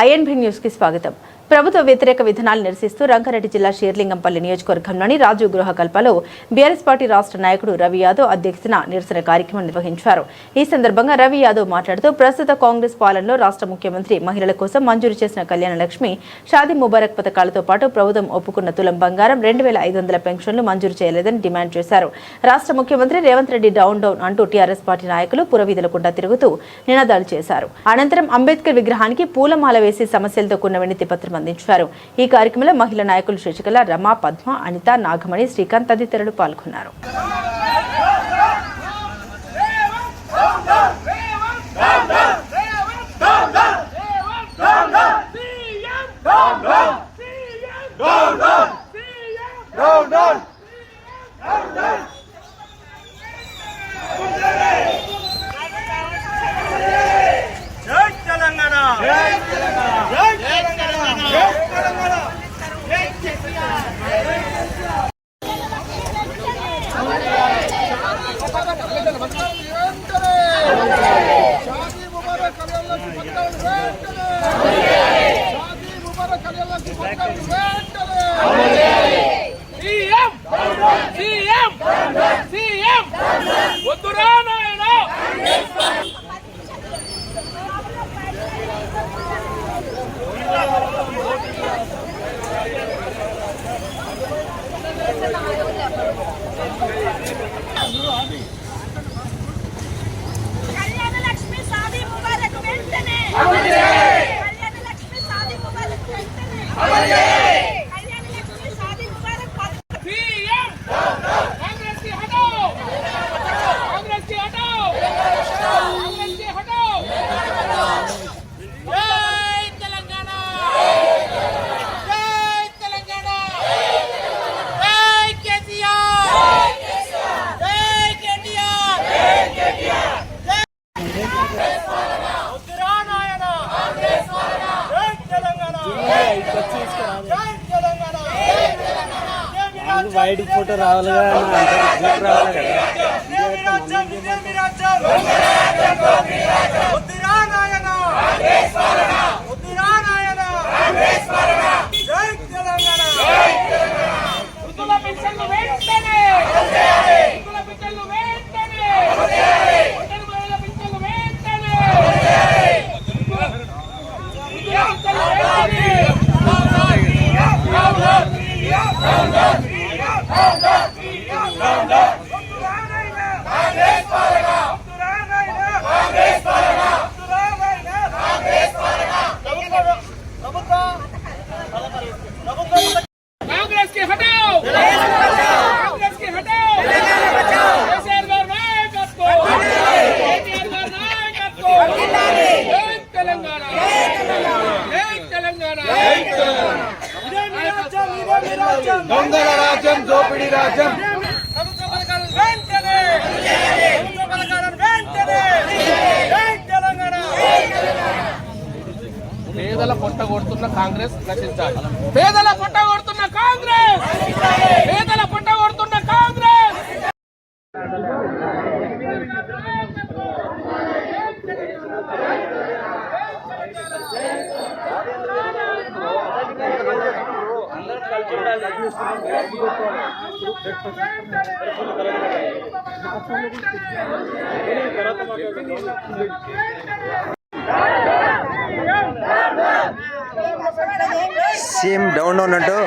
INB news కి స్వాగతం. ప్రభుత్వ వ్యతిరేక విధానాలు నిరసిస్తూ రంగారెడ్డి జిల్లా షేర్లింగంపల్లి నియోజకవర్గంలోని రాజు గృహకల్పలో బీఆర్ఎస్ పార్టీ రాష్ట్ర నాయకుడు రవి యాదవ్ అధ్యక్షతన నిరసన కార్యక్రమం నిర్వహించారు. ఈ సందర్భంగా రవి యాదవ్ మాట్లాడుతూ ప్రస్తుత కాంగ్రెస్ పాలనలో రాష్ట్ర ముఖ్యమంత్రి మహిళల కోసం మంజూరు చేసిన కళ్యాణ లక్ష్మి, షాదీ ముబారక్ పథకాలతో పాటు ప్రభుత్వం ఒప్పుకున్న తులం బంగారం, 2500 పెన్షన్లు మంజూరు చేయలేదని డిమాండ్ చేశారు. రాష్ట్ర ముఖ్యమంత్రి రేవంత్ రెడ్డి డౌన్ అంటూ టీఆర్ఎస్ పార్టీ నాయకులు పురవీధుల గుండా తిరుగుతూ నినాదాలు చేశారు. అనంతరం అంబేద్కర్ విగ్రహానికి పూలమాల వేసి సమస్యలతో కూడిన వినతి పత్రం అందించారు. ఈ కార్యక్రమంలో మహిళా నాయకులు శశికళ, రమ, పద్మ, అనిత, నాగమణి, శ్రీకాంత్ తదితరులు పాల్గొన్నారు. వైడ్ ఫోటో రావాలి దొంగల రాజ్యం, దోపిడీ రాజ్యం. పేదల పొట్ట కొడుతున్న కాంగ్రెస్ నశించాలి. పేదల పొట్ట కొడుతున్న కాంగ్రెస్, పేదల పొట్ట కొడుతున్న కాంగ్రెస్. సీఎం డౌన్ అంటూ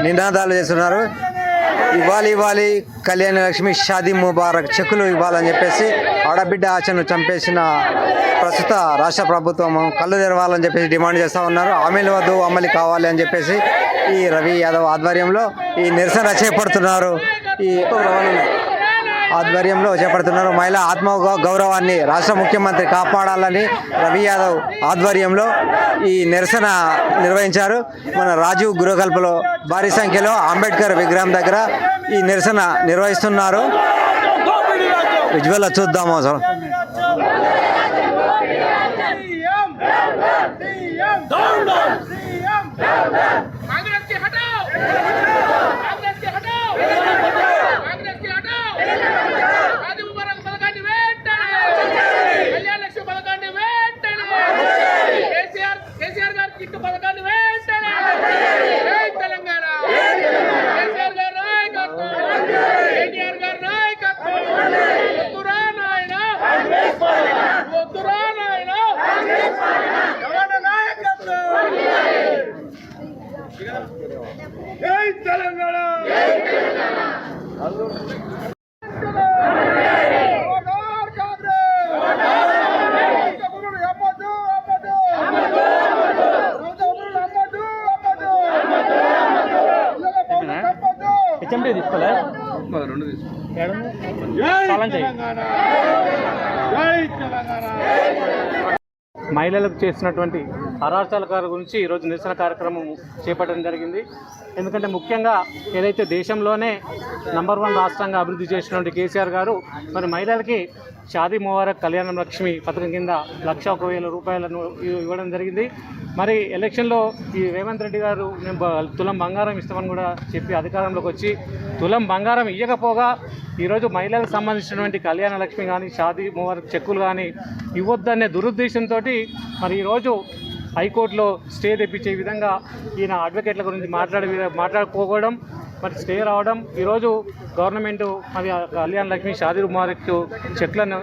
నినాదాలు చేస్తున్నారు. ఇవ్వాలి కళ్యాణ లక్ష్మి, షాదీ ముబారక్ చెక్కులు ఇవ్వాలని చెప్పేసి ఆడబిడ్డ ఆశను చంపేసిన ప్రస్తుత రాష్ట్ర ప్రభుత్వం కళ్ళు తెరవాలని చెప్పేసి డిమాండ్ చేస్తూ ఉన్నారు. హామీలు వద్దు, అమలు కావాలి అని చెప్పేసి ఈ రవి యాదవ్ ఆధ్వర్యంలో ఈ నిరసన చేపడుతున్నారు. మహిళా ఆత్మ గౌరవాన్ని రాష్ట్ర ముఖ్యమంత్రి కాపాడాలని రవి యాదవ్ ఆధ్వర్యంలో ఈ నిరసన నిర్వహించారు. మన రాజీవ్ గృహకల్పలో భారీ సంఖ్యలో అంబేద్కర్ విగ్రహం దగ్గర ఈ నిరసన నిర్వహిస్తున్నారు. విజువల్ చూద్దాము అసలు. కిట్టు పథకాన్ని వెంటనే జై తెలంగాణ కేసీఆర్ గారి నాయకత్వం కేటీఆర్ గారి నాయకత్వం వద్దురా నాయన వద్దురా నాయన జగన్ నాయకత్వం జై తెలంగాణ తీసుకోలే మహిళలకు చేసినటువంటి అరాచకాల గురించి ఈరోజు నిరసన కార్యక్రమం చేపట్టడం జరిగింది. ఎందుకంటే ముఖ్యంగా ఏదైతే దేశంలోనే నంబర్ 1 రాష్ట్రంగా అభివృద్ధి చేసినటువంటి కేసీఆర్ గారు మరి మహిళలకి షాదీ ముబారక్ కళ్యాణ లక్ష్మి పథకం కింద 1,01,000 రూపాయలను ఇవ్వడం జరిగింది. మరి ఎలక్షన్లో ఈ రేవంత్ రెడ్డి గారు మేము తులం బంగారం ఇస్తామని కూడా చెప్పి అధికారంలోకి వచ్చి తులం బంగారం ఇవ్వకపోగా ఈరోజు మహిళలకు సంబంధించినటువంటి కళ్యాణ లక్ష్మి కానీ షాదీ ముబారక్ చెక్కులు కానీ ఇవ్వద్దనే దురుద్దేశంతో మరి ఈరోజు హైకోర్టులో స్టే తెప్పించే విధంగా ఈయన అడ్వకేట్ల గురించి మాట్లాడుకోవడం మరి స్టే రావడం ఈరోజు గవర్నమెంట్ మరి కళ్యాణ లక్ష్మి షాదీ ముబారక్ చెక్లను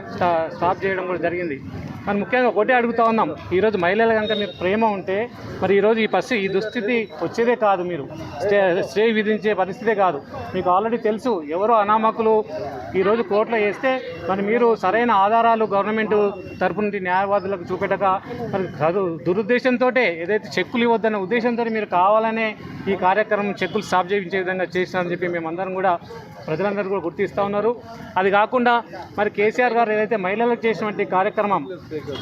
స్టాప్ చేయడం కూడా జరిగింది. మరి ముఖ్యంగా ఒకటే అడుగుతా ఉన్నాం, ఈరోజు మహిళలు కనుక మీకు ప్రేమ ఉంటే మరి ఈరోజు ఈ దుస్థితి వచ్చేదే కాదు, మీరు స్టే విధించే పరిస్థితే కాదు. మీకు ఆల్రెడీ తెలుసు ఎవరో అనామకులు ఈరోజు కోర్టులో వేస్తే మరి మీరు సరైన ఆధారాలు గవర్నమెంట్ తరపు నుండి న్యాయవాదులకు చూపెట్టక మరి దురుద్దేశంతో ఏదైతే చెక్కులు ఇవ్వద్దన్న ఉద్దేశంతో మీరు కావాలనే ఈ కార్యక్రమం చెక్కులు స్టాప్ చేయించే విధంగా చేసినారని చెప్పి మేమందరం కూడా ప్రజలందరూ కూడా గుర్తిస్తూ ఉన్నారు. అది కాకుండా మరి కేసీఆర్ గారు ఏదైతే మహిళలకు చేసినటువంటి కార్యక్రమం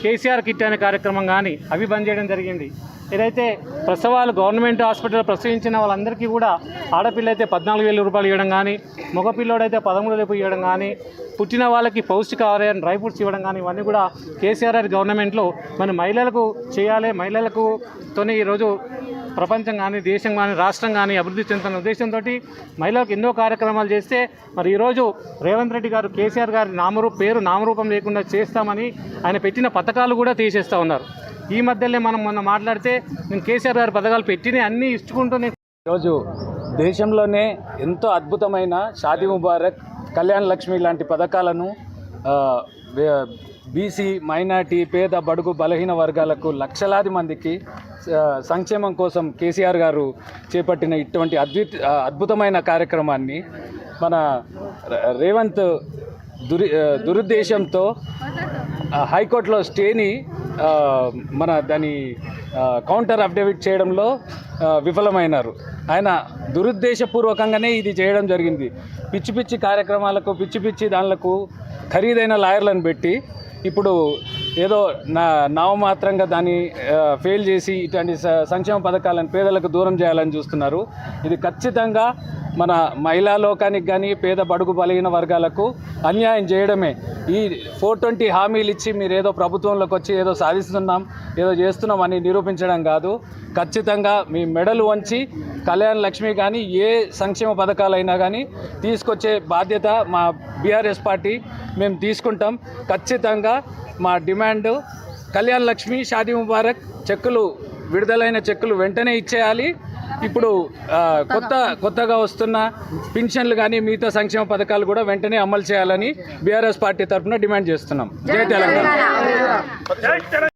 కేసీఆర్ కిట్ అనే కార్యక్రమం కానీ అవి బంద్ చేయడం జరిగింది. ఏదైతే ప్రసవాలు గవర్నమెంట్ హాస్పిటల్లో ప్రసవించిన వాళ్ళందరికీ కూడా ఆడపిల్ల అయితే 14,000 రూపాయలు ఇవ్వడం కానీ, మగపిల్లోడైతే 13,000 ఇవ్వడం కానీ, పుట్టిన వాళ్ళకి పౌష్టికాహారం డ్రై ఫ్రూట్స్ ఇవ్వడం కానీ ఇవన్నీ కూడా కేసీఆర్ గవర్నమెంట్లో మన మహిళలకు చేయాలి. మహిళలకుతోనే ఈరోజు ప్రపంచం కానీ దేశం కానీ రాష్ట్రం కానీ అభివృద్ధి చెందుతున్న ఉద్దేశంతో మహిళలకు ఎన్నో కార్యక్రమాలు చేస్తే మరి ఈరోజు రేవంత్ రెడ్డి గారు కేసీఆర్ గారి నామరూపం లేకుండా చేస్తామని ఆయన పెట్టిన పథకాలు కూడా తీసేస్తూ ఉన్నారు. ఈ మధ్యలో మనం మొన్న మాట్లాడితే నేను కేసీఆర్ గారి పథకాలు పెట్టినవి అన్నీ ఇచ్చుకుంటూనే ఈరోజు దేశంలోనే ఎంతో అద్భుతమైన షాదీ ముబారక్ కళ్యాణ లక్ష్మి లాంటి పథకాలను బీసీ మైనార్టీ పేద బడుగు బలహీన వర్గాలకు లక్షలాది మందికి సంక్షేమం కోసం కేసీఆర్ గారు చేపట్టిన ఇటువంటి అద్భుతమైన కార్యక్రమాన్ని మన రేవంత్ దురుద్దేశంతో హైకోర్టులో స్టేని దాని కౌంటర్ అఫిడవిట్ చేయడంలో విఫలమైనారు. ఆయన దురుద్దేశపూర్వకంగానే ఇది చేయడం జరిగింది. పిచ్చి పిచ్చి కార్యక్రమాలకు పిచ్చి దానిలకు ఖరీదైన లాయర్లను పెట్టి ఇప్పుడు ఏదో నామమాత్రంగా దాన్ని ఫెయిల్ చేసి ఇటువంటి సంక్షేమ పథకాలను పేదలకు దూరం చేయాలని చూస్తున్నారు. ఇది ఖచ్చితంగా మన మహిళా లోకానికి కానీ పేద బడుగు బలహీన వర్గాలకు అన్యాయం చేయడమే. ఈ 420 హామీలు ఇచ్చి మీరు ఏదో ప్రభుత్వంలోకి వచ్చి ఏదో సాధిస్తున్నాం ఏదో చేస్తున్నాం అని నిరూపించడం కాదు. ఖచ్చితంగా మీ మెడలు వంచి కళ్యాణ లక్ష్మి కానీ ఏ సంక్షేమ పథకాలైనా కానీ తీసుకొచ్చే బాధ్యత మా బీఆర్ఎస్ పార్టీ మేము తీసుకుంటాం. ఖచ్చితంగా మా డిమాండ్ కళ్యాణ లక్ష్మి షాదీ ముబారక్ చెక్కులు విడుదలైన చెక్కులు వెంటనే ఇచ్చేయాలి. ఇప్పుడు కొత్తగా వస్తున్న పింఛన్లు కానీ మిగతా సంక్షేమ పథకాలు కూడా వెంటనే అమలు చేయాలని బీఆర్ఎస్ పార్టీ తరఫున డిమాండ్ చేస్తున్నాం. జై తెలంగాణ.